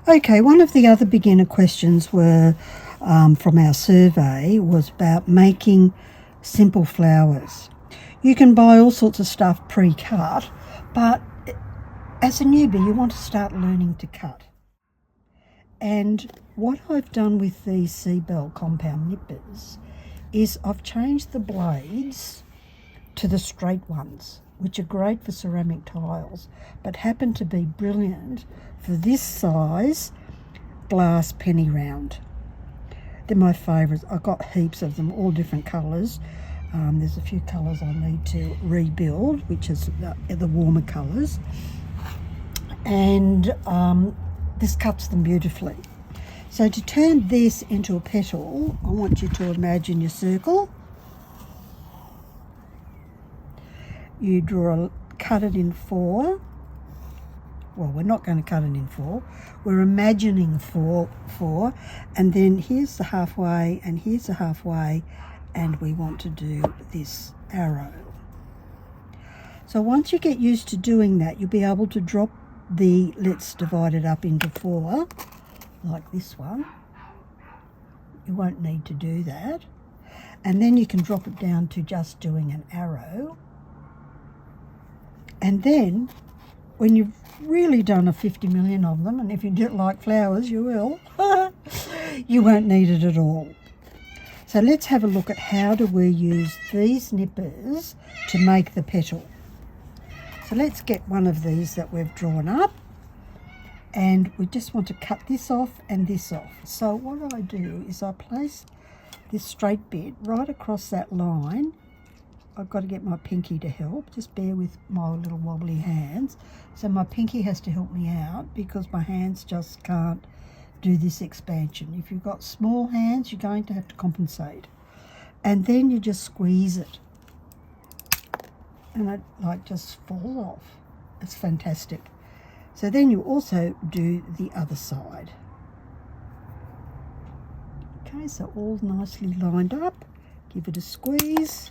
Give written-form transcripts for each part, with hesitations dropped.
Okay, one of the other beginner questions were from our survey was about making simple flowers. You can buy all sorts of stuff pre-cut, but as a newbie you want to start learning to cut. And what I've done with these Seab Bell compound nippers is I've changed the blades to the straight ones, which are great for ceramic tiles, but happen to be brilliant for this size glass penny round. They're my favourites. I've got heaps of them, all different colours. There's a few colours I need to rebuild, which is the warmer colours. And this cuts them beautifully. So to turn this into a petal, I want you to imagine your circle. You cut it in 4. Well, we're not going to cut it in 4. We're imagining 4, and then here's the halfway, and here's the halfway, and we want to do this arrow. So once you get used to doing that, you'll be able to drop let's divide it up into 4, like this one. You won't need to do that. And then you can drop it down to just doing an arrow. And then, when you've really done a 50 million of them, and if you don't like flowers, you will, you won't need it at all. So let's have a look at how do we use these nippers to make the petal. So let's get one of these that we've drawn up, and we just want to cut this off and this off. So what I do is I place this straight bit right across that line. I've got to get my pinky to help. Just bear with my little wobbly hands. So my pinky has to help me out because my hands just can't do this expansion. If you've got small hands, you're going to have to compensate. And then you just squeeze it. And it just falls off. It's fantastic. So then you also do the other side. Okay, so all nicely lined up. Give it a squeeze.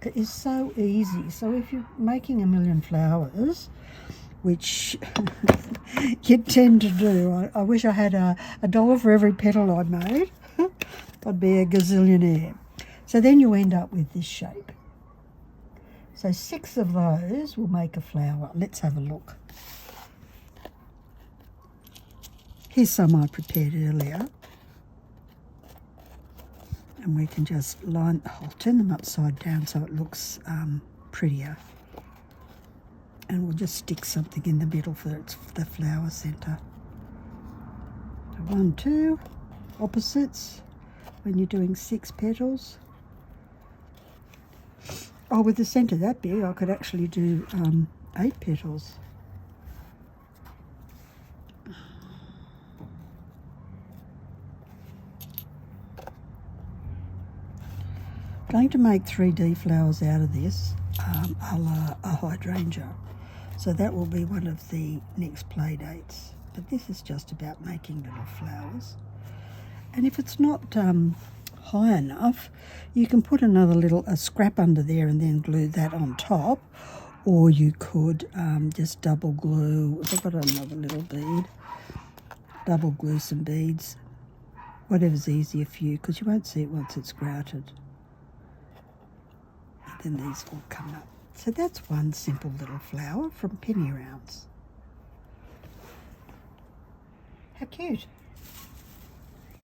It is so easy. So if you're making a million flowers, which you tend to do, I wish I had a dollar for every petal I made. I'd be a gazillionaire. So then you end up with this shape. So 6 of those will make a flower. Let's have a look. Here's some I prepared earlier. And we can just I'll turn them upside down so it looks prettier. And we'll just stick something in the middle for the flower centre. So 1, 2, opposites when you're doing 6 petals. Oh, with the centre that big, I could actually do 8 petals. Going to make 3D flowers out of this, a la a hydrangea. So that will be one of the next play dates. But this is just about making little flowers. And if it's not high enough, you can put a scrap under there and then glue that on top. Or you could just double glue. I've got another little bead. Double glue some beads. Whatever's easier for you, because you won't see it once it's grouted. Then these will come up. So that's one simple little flower from penny rounds. How cute.